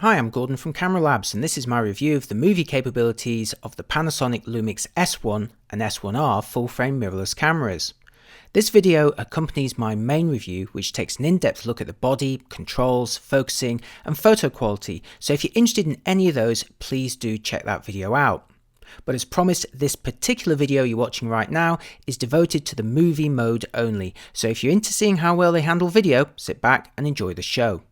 Hi, I'm Gordon from Camera Labs, and this is my review of the movie capabilities of the Panasonic Lumix S1 and S1R full-frame mirrorless cameras. This video accompanies my main review, which takes an in-depth look at the body, controls, focusing, and photo quality, so if you're interested in any of those, please do check that video out. But as promised, this particular video you're watching right now is devoted to the movie mode only, so if you're into seeing how well they handle video, sit back and enjoy the show.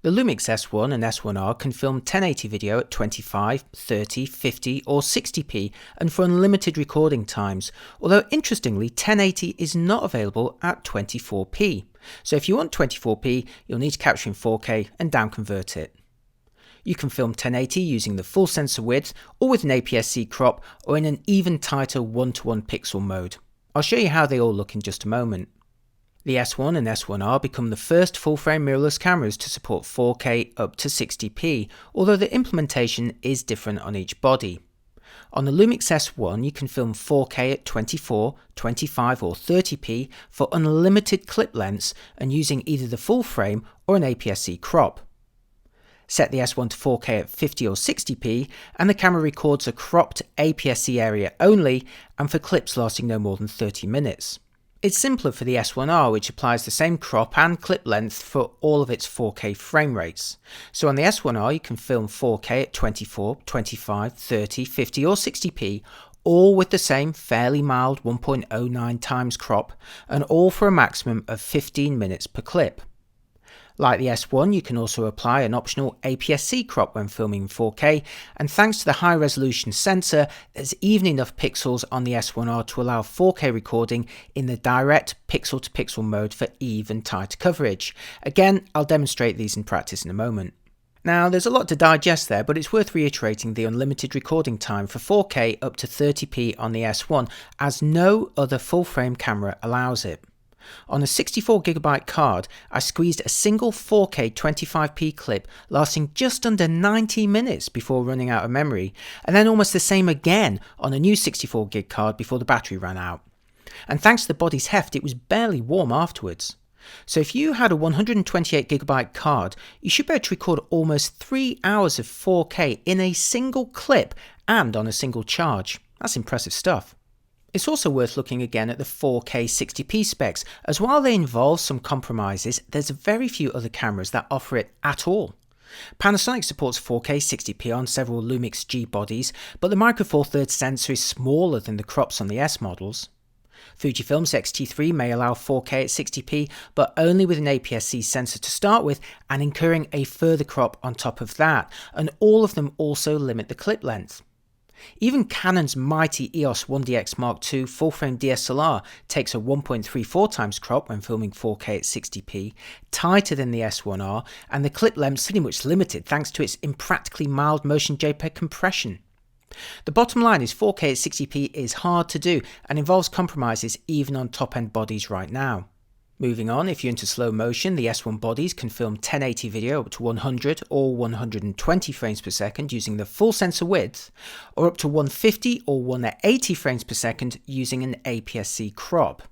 The Lumix S1 and S1R can film 1080 video at 25, 30, 50 or 60p and for unlimited recording times, although interestingly 1080 is not available at 24p. So if you want 24p, you'll need to capture in 4K and downconvert it. You can film 1080 using the full sensor width or with an APS-C crop or in an even tighter 1:1 pixel mode. I'll show you how they all look in just a moment. The S1 and S1R become the first full-frame mirrorless cameras to support 4K up to 60p, although the implementation is different on each body. On the Lumix S1 you can film 4K at 24, 25 or 30p for unlimited clip lengths and using either the full frame or an APS-C crop. Set the S1 to 4K at 50 or 60p and the camera records a cropped APS-C area only and for clips lasting no more than 30 minutes. It's simpler for the S1R, which applies the same crop and clip length for all of its 4K frame rates. So on the S1R you can film 4K at 24, 25, 30, 50 or 60p, all with the same fairly mild 1.09 times crop, and all for a maximum of 15 minutes per clip. Like the S1, you can also apply an optional APS-C crop when filming in 4K, and thanks to the high resolution sensor, there's even enough pixels on the S1R to allow 4K recording in the direct pixel-to-pixel mode for even tighter coverage. Again, I'll demonstrate these in practice in a moment. Now, there's a lot to digest there, but it's worth reiterating the unlimited recording time for 4K up to 30p on the S1, as no other full-frame camera allows it. On a 64GB card, I squeezed a single 4K 25p clip lasting just under 90 minutes before running out of memory, and then almost the same again on a new 64GB card before the battery ran out. And thanks to the body's heft, it was barely warm afterwards. So if you had a 128GB card, you should be able to record almost 3 hours of 4K in a single clip and on a single charge. That's impressive stuff. It's also worth looking again at the 4K 60p specs, as while they involve some compromises, there's very few other cameras that offer it at all. Panasonic supports 4K 60p on several Lumix G bodies, but the Micro Four Thirds sensor is smaller than the crops on the S models. Fujifilm's X-T3 may allow 4K at 60p, but only with an APS-C sensor to start with and incurring a further crop on top of that, and all of them also limit the clip length. Even Canon's mighty EOS 1DX Mark II full-frame DSLR takes a 1.34 times crop when filming 4K at 60p, tighter than the S1R, and the clip length's pretty much limited thanks to its impractically mild motion JPEG compression. The bottom line is 4K at 60p is hard to do and involves compromises even on top-end bodies right now. Moving on, if you're into slow motion, the S1 bodies can film 1080 video up to 100 or 120 frames per second using the full sensor width, or up to 150 or 180 frames per second using an APS-C crop.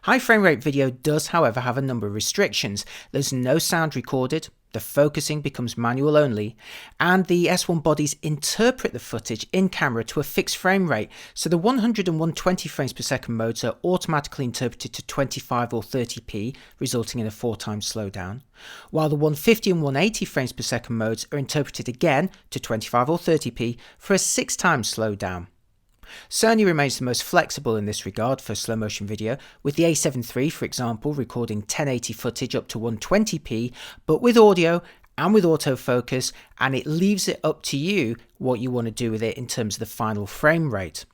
High frame rate video does, however, have a number of restrictions. There's no sound recorded, the focusing becomes manual only, and the S1 bodies interpret the footage in camera to a fixed frame rate, so the 100 and 120 frames per second modes are automatically interpreted to 25 or 30p, resulting in a 4 times slowdown, while the 150 and 180 frames per second modes are interpreted again to 25 or 30p for a 6 times slowdown. Sony remains the most flexible in this regard for slow motion video, with the A7 III, for example, recording 1080 footage up to 120p, but with audio and with autofocus, and it leaves it up to you what you want to do with it in terms of the final frame rate.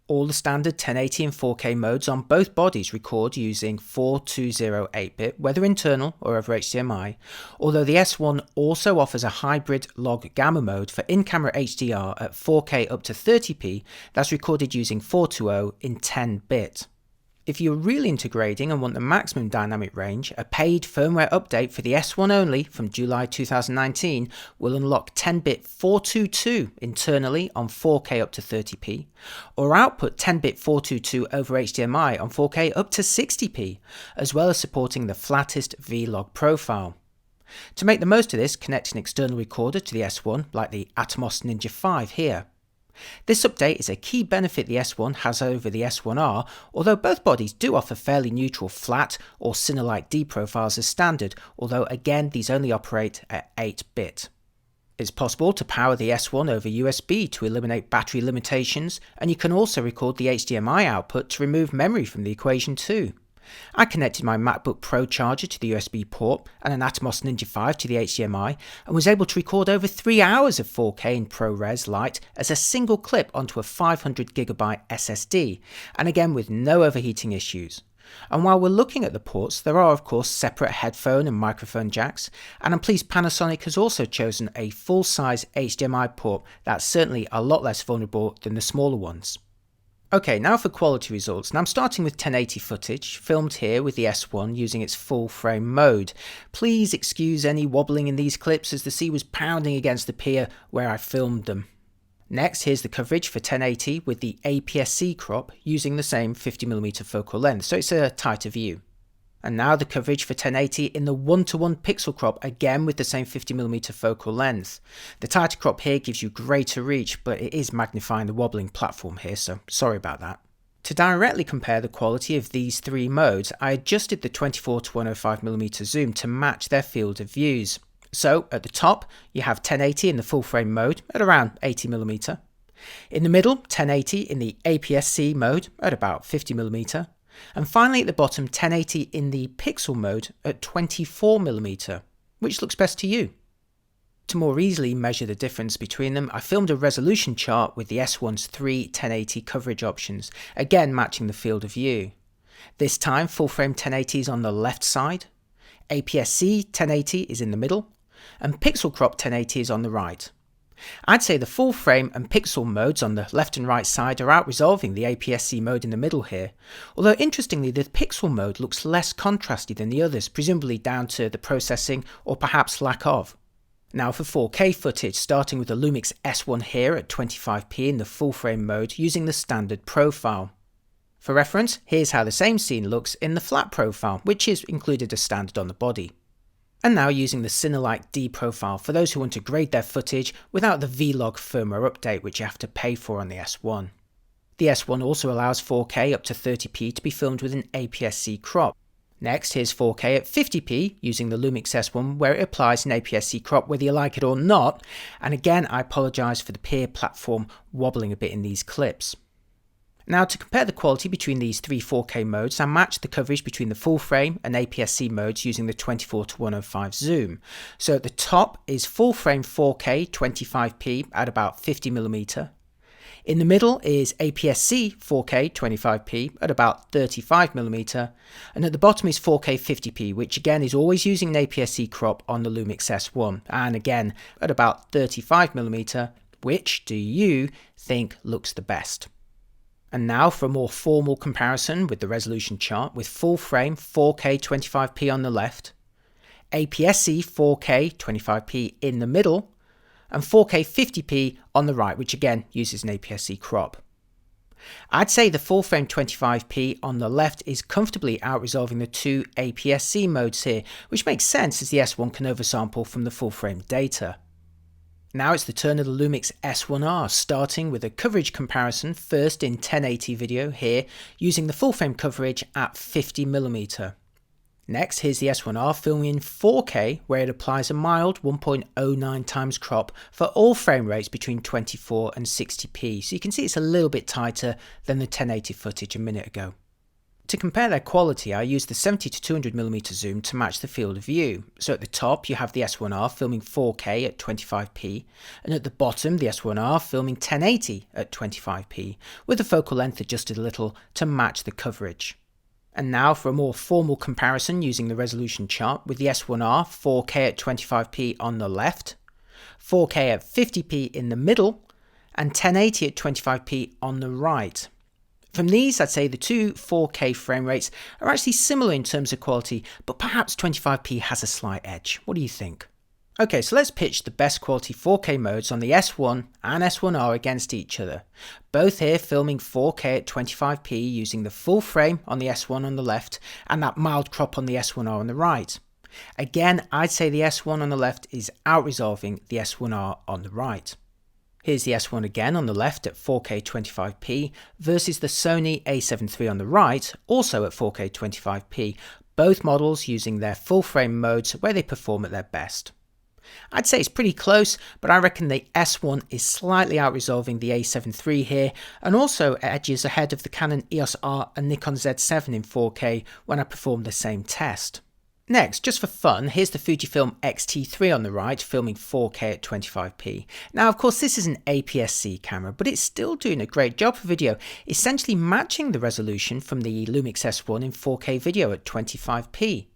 All the standard 1080 and 4K modes on both bodies record using 420 8-bit, whether internal or over HDMI, although the S1 also offers a hybrid log gamma mode for in-camera HDR at 4K up to 30p that's recorded using 420 in 10-bit. If you're really into grading and want the maximum dynamic range, a paid firmware update for the S1 only from July 2019 will unlock 10-bit 422 internally on 4K up to 30p, or output 10-bit 422 over HDMI on 4K up to 60p, as well as supporting the flattest vlog profile. To make the most of this, connect an external recorder to the S1 like the Atomos Ninja 5 here. This update is a key benefit the S1 has over the S1R, although both bodies do offer fairly neutral flat or cine-like D profiles as standard, although again these only operate at 8-bit. It's possible to power the S1 over USB to eliminate battery limitations, and you can also record the HDMI output to remove memory from the equation too. I connected my MacBook Pro charger to the USB port and an Atomos Ninja 5 to the HDMI and was able to record over 3 hours of 4K in ProRes Lite as a single clip onto a 500GB SSD, and again with no overheating issues. And while we're looking at the ports, there are of course separate headphone and microphone jacks, and I'm pleased Panasonic has also chosen a full-size HDMI port that's certainly a lot less vulnerable than the smaller ones. Okay, now for quality results. Now I'm starting with 1080 footage, filmed here with the S1 using its full frame mode. Please excuse any wobbling in these clips as the sea was pounding against the pier where I filmed them. Next, here's the coverage for 1080 with the APS-C crop using the same 50mm focal length, so it's a tighter view. And now the coverage for 1080 in the 1:1 pixel crop, again with the same 50mm focal length. The tighter crop here gives you greater reach, but it is magnifying the wobbling platform here, so sorry about that. To directly compare the quality of these three modes, I adjusted the 24-105mm zoom to match their field of views. So at the top, you have 1080 in the full frame mode at around 80mm. In the middle, 1080 in the APS-C mode at about 50mm. And finally at the bottom, 1080 in the pixel mode at 24mm, which looks best to you. To more easily measure the difference between them, I filmed a resolution chart with the S1's 3 1080 coverage options, again matching the field of view. This time full frame 1080 is on the left side, APS-C 1080 is in the middle, and pixel crop 1080 is on the right. I'd say the full frame and pixel modes on the left and right side are out resolving the APS-C mode in the middle here, although interestingly the pixel mode looks less contrasty than the others, presumably down to the processing or perhaps lack of. Now for 4K footage, starting with the Lumix S1 here at 25p in the full frame mode using the standard profile. For reference, here's how the same scene looks in the flat profile, which is included as standard on the body. And now using the cine-like D profile for those who want to grade their footage without the Vlog firmware update which you have to pay for on the S1. The S1 also allows 4K up to 30p to be filmed with an APS-C crop. Next, here's 4K at 50p using the Lumix S1 where it applies an APS-C crop whether you like it or not, and again I apologise for the peer platform wobbling a bit in these clips. Now to compare the quality between these three 4K modes, I matched the coverage between the full frame and APS-C modes using the 24-105 zoom. So at the top is full frame 4K 25p at about 50mm. In the middle is APS-C 4K 25p at about 35mm, and at the bottom is 4K 50p, which again is always using an APS-C crop on the Lumix S1, and again at about 35mm. Which do you think looks the best? And now for a more formal comparison with the resolution chart with full frame 4K 25p on the left, APS-C 4K 25p in the middle, and 4K 50p on the right, which again uses an APS-C crop. I'd say the full frame 25p on the left is comfortably out-resolving the two APS-C modes here, which makes sense as the S1 can oversample from the full frame data. Now it's the turn of the Lumix S1R, starting with a coverage comparison first in 1080 video here, using the full frame coverage at 50mm. Next, here's the S1R filming in 4K, where it applies a mild 1.09 times crop for all frame rates between 24 and 60p, so you can see it's a little bit tighter than the 1080 footage a minute ago. To compare their quality, I used the 70-200mm zoom to match the field of view. So at the top you have the S1R filming 4K at 25p, and at the bottom the S1R filming 1080 at 25p, with the focal length adjusted a little to match the coverage. And now for a more formal comparison using the resolution chart with the S1R 4K at 25p on the left, 4K at 50p in the middle, and 1080 at 25p on the right. From these, I'd say the two 4K frame rates are actually similar in terms of quality, but perhaps 25p has a slight edge. What do you think? Okay, so let's pitch the best quality 4K modes on the S1 and S1R against each other. Both here filming 4K at 25p using the full frame on the S1 on the left and that mild crop on the S1R on the right. Again, I'd say the S1 on the left is out-resolving the S1R on the right. Here's the S1 again on the left at 4K 25p versus the Sony a7 III on the right, also at 4K 25p, both models using their full frame modes where they perform at their best. I'd say it's pretty close, but I reckon the S1 is slightly out-resolving the a7 III here, and also edges ahead of the Canon EOS R and Nikon Z7 in 4K when I performed the same test. Next, just for fun, here's the Fujifilm X-T3 on the right, filming 4K at 25p. Now, of course, this is an APS-C camera, but it's still doing a great job for video, essentially matching the resolution from the Lumix S1 in 4K video at 25p.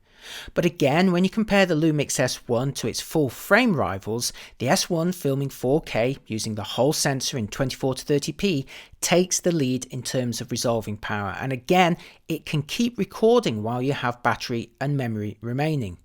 But again, when you compare the Lumix S1 to its full frame rivals, the S1 filming 4K using the whole sensor in 24 to 30p takes the lead in terms of resolving power, and again, it can keep recording while you have battery and memory remaining.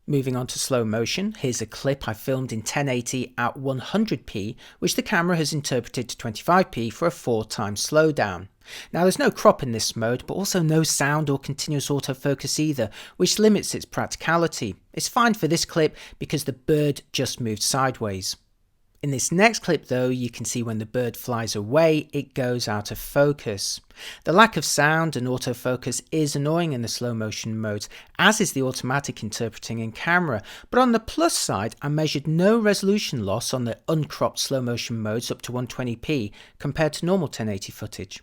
Moving on to slow motion, here's a clip I filmed in 1080 at 100p, which the camera has interpreted to 25p for a 4x slowdown. Now there's no crop in this mode, but also no sound or continuous autofocus either, which limits its practicality. It's fine for this clip because the bird just moved sideways. In this next clip though, you can see when the bird flies away, it goes out of focus. The lack of sound and autofocus is annoying in the slow motion modes, as is the automatic interpreting in camera, but on the plus side, I measured no resolution loss on the uncropped slow motion modes up to 120p compared to normal 1080 footage.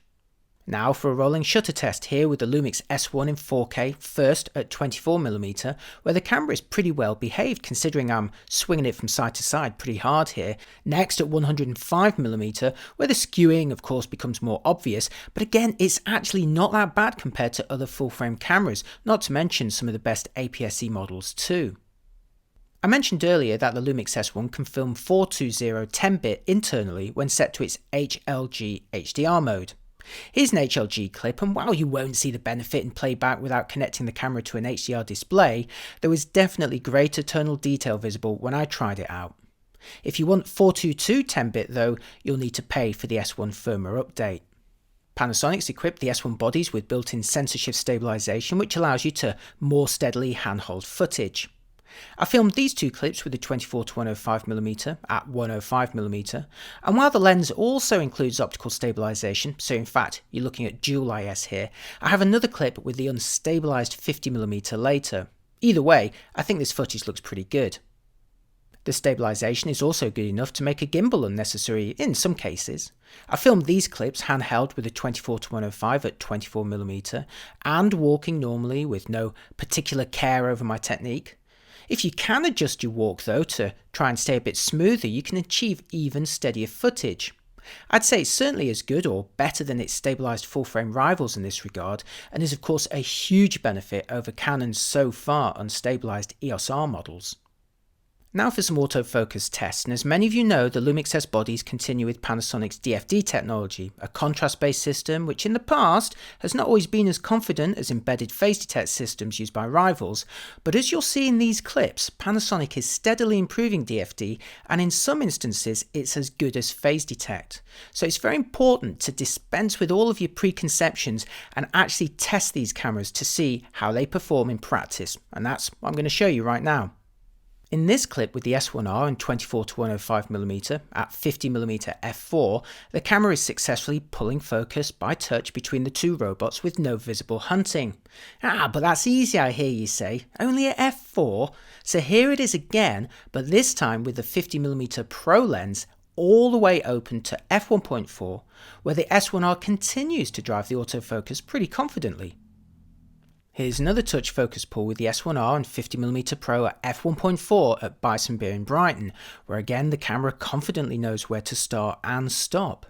Now for a rolling shutter test here with the Lumix S1 in 4K, first at 24mm, where the camera is pretty well behaved considering I'm swinging it from side to side pretty hard here. Next at 105mm, where the skewing of course becomes more obvious, but again it's actually not that bad compared to other full frame cameras, not to mention some of the best APS-C models too. I mentioned earlier that the Lumix S1 can film 420 10-bit internally when set to its HLG HDR mode. Here's an HLG clip, and while you won't see the benefit in playback without connecting the camera to an HDR display, there was definitely greater tonal detail visible when I tried it out. If you want 422 10-bit though, you'll need to pay for the S1 firmware update. Panasonic's equipped the S1 bodies with built-in sensor shift stabilisation, which allows you to more steadily handhold footage. I filmed these two clips with the 24 to 105mm at 105mm, and while the lens also includes optical stabilisation, so in fact you're looking at dual IS here, I have another clip with the unstabilised 50mm later. Either way, I think this footage looks pretty good. The stabilisation is also good enough to make a gimbal unnecessary in some cases. I filmed these clips handheld with a 24 to 105 at 24mm and walking normally with no particular care over my technique. If you can adjust your walk though to try and stay a bit smoother, you can achieve even steadier footage. I'd say it's certainly as good or better than its stabilised full frame rivals in this regard, and is of course a huge benefit over Canon's so far unstabilised EOS R models. Now for some autofocus tests, and as many of you know, the Lumix S bodies continue with Panasonic's DFD technology, a contrast-based system which in the past has not always been as confident as embedded phase detect systems used by rivals, but as you'll see in these clips, Panasonic is steadily improving DFD, and in some instances it's as good as phase detect. So it's very important to dispense with all of your preconceptions and actually test these cameras to see how they perform in practice, and that's what I'm going to show you right now. In this clip with the S1R and 24 to 105mm at 50mm f4, the camera is successfully pulling focus by touch between the two robots with no visible hunting. But that's easy, I hear you say, only at f4? So here it is again, but this time with the 50mm Pro lens all the way open to f1.4, where the S1R continues to drive the autofocus pretty confidently. Here's another touch focus pull with the S1R and 50mm Pro at f1.4 at Bison Beer in Brighton, where again the camera confidently knows where to start and stop.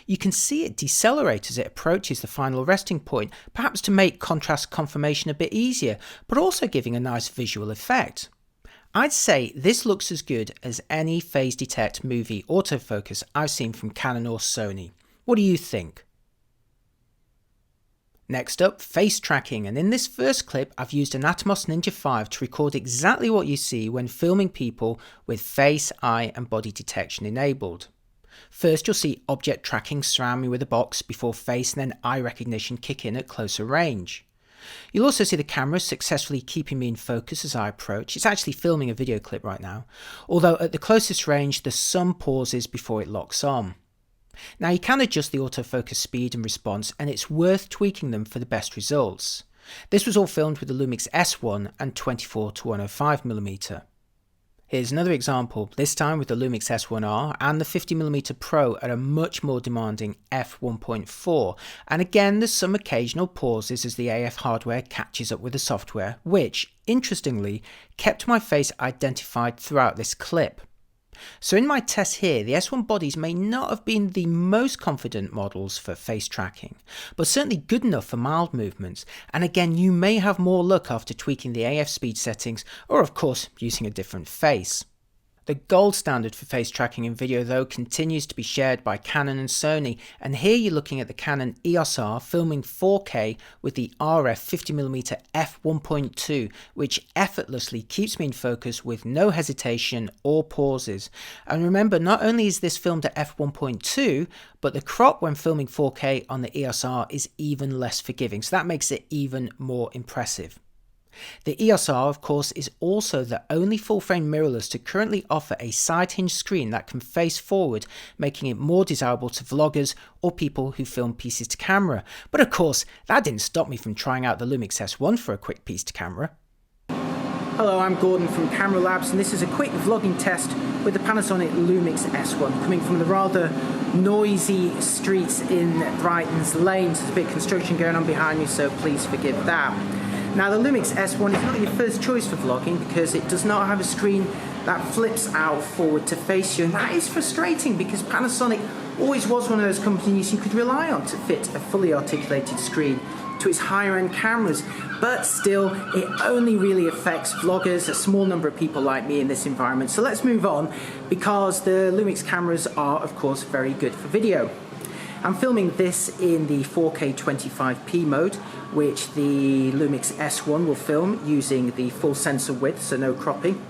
You can see it decelerate as it approaches the final resting point, perhaps to make contrast confirmation a bit easier, but also giving a nice visual effect. I'd say this looks as good as any phase detect movie autofocus I've seen from Canon or Sony. What do you think? Next up, face tracking, and in this first clip I've used an Atomos Ninja 5 to record exactly what you see when filming people with face, eye and body detection enabled. First you'll see object tracking surround me with a box before face and then eye recognition kick in at closer range. You'll also see the camera successfully keeping me in focus as I approach. It's actually filming a video clip right now, although at the closest range there's some pauses before it locks on. Now you can adjust the autofocus speed and response, and it's worth tweaking them for the best results. This was all filmed with the Lumix S1 and 24-105mm. Here's another example, this time with the Lumix S1R and the 50mm Pro at a much more demanding f1.4, and again there's some occasional pauses as the AF hardware catches up with the software, which, interestingly, kept my face identified throughout this clip. So in my test here, the S1 bodies may not have been the most confident models for face tracking, but certainly good enough for mild movements, and again you may have more luck after tweaking the AF speed settings, or of course using a different face. The gold standard for face tracking in video though continues to be shared by Canon and Sony, and here you're looking at the Canon EOS R filming 4K with the RF 50mm f1.2, which effortlessly keeps me in focus with no hesitation or pauses. And remember, not only is this filmed at f1.2, but the crop when filming 4K on the EOS R is even less forgiving, so that makes it even more impressive. The EOS R, of course, is also the only full-frame mirrorless to currently offer a side hinge screen that can face forward, making it more desirable to vloggers or people who film pieces to camera. But of course, that didn't stop me from trying out the Lumix S1 for a quick piece to camera. Hello, I'm Gordon from Camera Labs, and this is a quick vlogging test with the Panasonic Lumix S1, coming from the rather noisy streets in Brighton's Lane. There's a bit of construction going on behind me, so please forgive that. Now the Lumix S1 is not your first choice for vlogging because it does not have a screen that flips out forward to face you, and that is frustrating because Panasonic always was one of those companies you could rely on to fit a fully articulated screen to its higher end cameras, but still it only really affects vloggers, a small number of people like me in this environment. So let's move on, because the Lumix cameras are of course very good for video. I'm filming this in the 4K 25p mode, which the Lumix S1 will film using the full sensor width, so no cropping.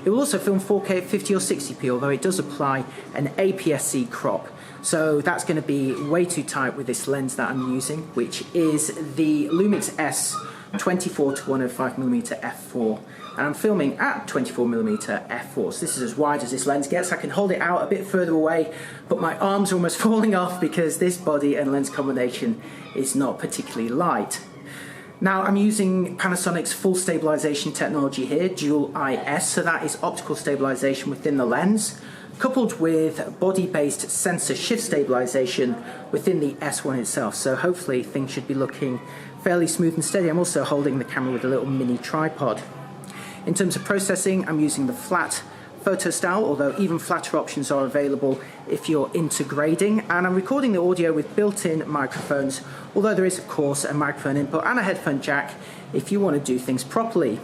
It will also film 4K at 50 or 60p, although it does apply an APS-C crop. So that's going to be way too tight with this lens that I'm using, which is the Lumix S 24-105mm f4. And I'm filming at 24mm f4, so this is as wide as this lens gets. I can hold it out a bit further away, but my arms are almost falling off because this body and lens combination is not particularly light. Now I'm using Panasonic's full stabilisation technology here, dual IS, so that is optical stabilisation within the lens, coupled with body-based sensor shift stabilisation within the S1 itself. So hopefully things should be looking fairly smooth and steady. I'm also holding the camera with a little mini tripod. In terms of processing, I'm using the flat photo style, although even flatter options are available if you're into grading, and I'm recording the audio with built-in microphones, although there is of course a microphone input and a headphone jack if you want to do things properly.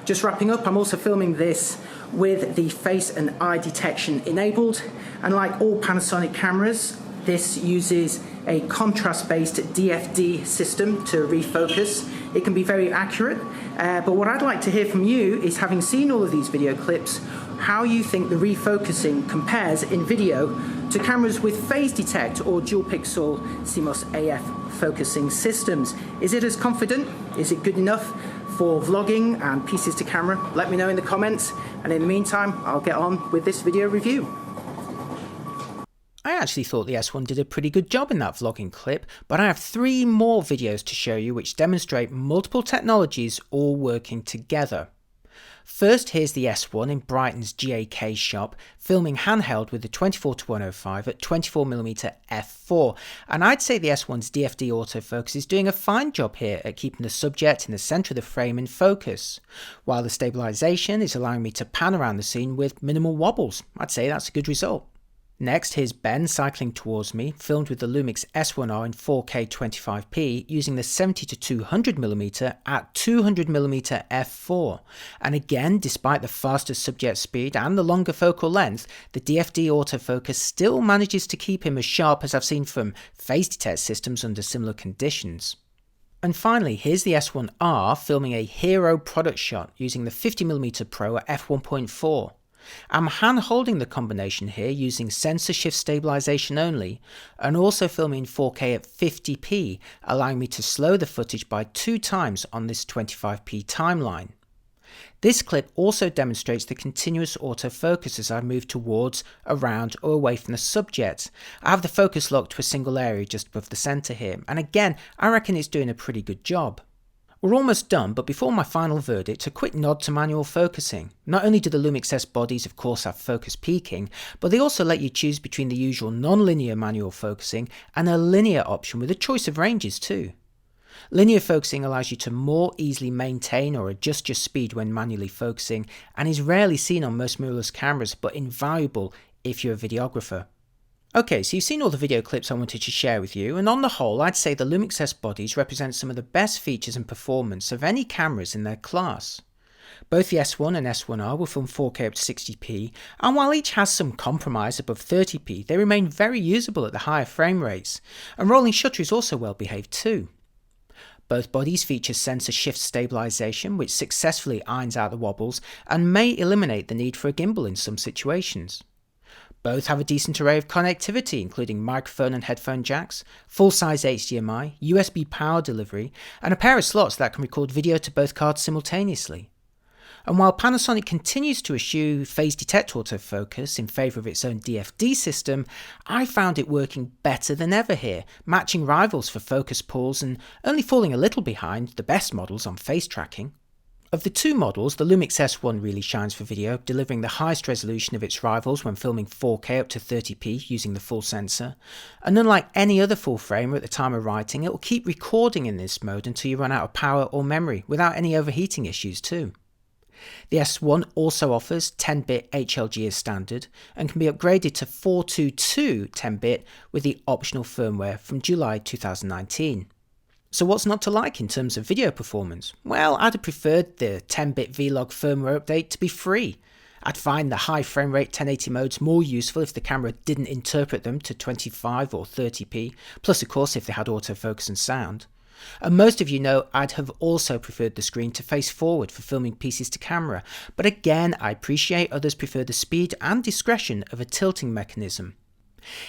Just wrapping up, I'm also filming this with the face and eye detection enabled, and like all Panasonic cameras, this uses a contrast-based DFD system to refocus. It can be very accurate, but what I'd like to hear from you is, having seen all of these video clips, how you think the refocusing compares in video to cameras with phase detect or dual pixel CMOS AF focusing systems. Is it as confident? Is it good enough for vlogging and pieces to camera? Let me know in the comments, and in the meantime I'll get on with this video review. I actually thought the S1 did a pretty good job in that vlogging clip, but I have 3 more videos to show you which demonstrate multiple technologies all working together. First, here's the S1 in Brighton's GAK shop, filming handheld with the 24-105 at 24mm f4, and I'd say the S1's DFD autofocus is doing a fine job here at keeping the subject in the centre of the frame in focus, while the stabilisation is allowing me to pan around the scene with minimal wobbles. I'd say that's a good result. Next, here's Ben cycling towards me, filmed with the Lumix S1R in 4K 25p using the 70-200mm at 200mm f4. And again, despite the faster subject speed and the longer focal length, the DFD autofocus still manages to keep him as sharp as I've seen from phase detect systems under similar conditions. And finally, here's the S1R filming a hero product shot using the 50mm Pro at f1.4. I'm hand holding the combination here using sensor shift stabilisation only, and also filming 4K at 50p, allowing me to slow the footage by 2 times on this 25p timeline. This clip also demonstrates the continuous autofocus as I move towards, around or away from the subject. I have the focus locked to a single area just above the centre here, and again I reckon it's doing a pretty good job. We're almost done, but before my final verdict, a quick nod to manual focusing. Not only do the Lumix S bodies of course have focus peaking, but they also let you choose between the usual non-linear manual focusing and a linear option with a choice of ranges too. Linear focusing allows you to more easily maintain or adjust your speed when manually focusing, and is rarely seen on most mirrorless cameras, but invaluable if you're a videographer. Okay, so you've seen all the video clips I wanted to share with you, and on the whole I'd say the Lumix S bodies represent some of the best features and performance of any cameras in their class. Both the S1 and S1R will film 4K up to 60p, and while each has some compromise above 30p, they remain very usable at the higher frame rates, and rolling shutter is also well behaved too. Both bodies feature sensor shift stabilisation, which successfully irons out the wobbles and may eliminate the need for a gimbal in some situations. Both have a decent array of connectivity, including microphone and headphone jacks, full-size HDMI, USB power delivery, and a pair of slots that can record video to both cards simultaneously. And while Panasonic continues to eschew phase detect autofocus in favour of its own DFD system, I found it working better than ever here, matching rivals for focus pulls and only falling a little behind the best models on face tracking. Of the two models, the Lumix S1 really shines for video, delivering the highest resolution of its rivals when filming 4K up to 30p using the full sensor, and unlike any other full framer at the time of writing, it will keep recording in this mode until you run out of power or memory, without any overheating issues too. The S1 also offers 10-bit HLG as standard, and can be upgraded to 422 10-bit with the optional firmware from July 2019. So what's not to like in terms of video performance? Well, I'd have preferred the 10-bit Vlog firmware update to be free. I'd find the high frame rate 1080 modes more useful if the camera didn't interpret them to 25 or 30p, plus of course if they had autofocus and sound. And most of you know I'd have also preferred the screen to face forward for filming pieces to camera, but again I appreciate others prefer the speed and discretion of a tilting mechanism.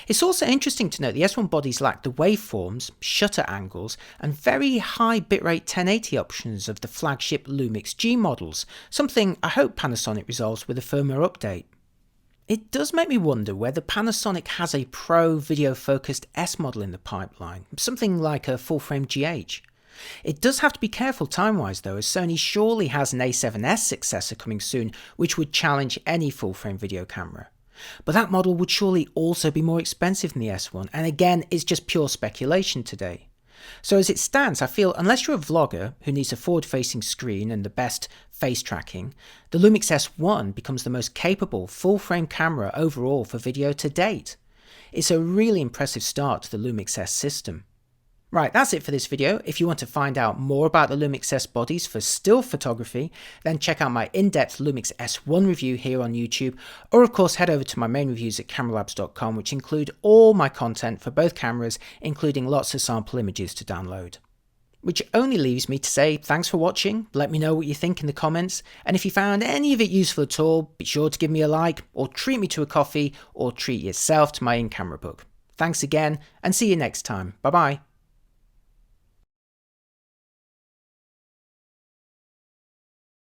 It's also interesting to note the S1 bodies lack the waveforms, shutter angles, and very high bitrate 1080 options of the flagship Lumix G models, something I hope Panasonic resolves with a firmware update. It does make me wonder whether Panasonic has a pro video focused S model in the pipeline, something like a full frame GH. It does have to be careful time-wise though, as Sony surely has an A7S successor coming soon which would challenge any full frame video camera. But that model would surely also be more expensive than the S1, and again it's just pure speculation today. So as it stands, I feel unless you're a vlogger who needs a forward-facing screen and the best face tracking, the Lumix S1 becomes the most capable full-frame camera overall for video to date. It's a really impressive start to the Lumix S system. Right, that's it for this video. If you want to find out more about the Lumix S bodies for still photography, then check out my in-depth Lumix S1 review here on YouTube, or of course head over to my main reviews at cameralabs.com, which include all my content for both cameras, including lots of sample images to download. Which only leaves me to say thanks for watching, let me know what you think in the comments, and if you found any of it useful at all, be sure to give me a like, or treat me to a coffee, or treat yourself to my in-camera book. Thanks again, and see you next time. Bye bye.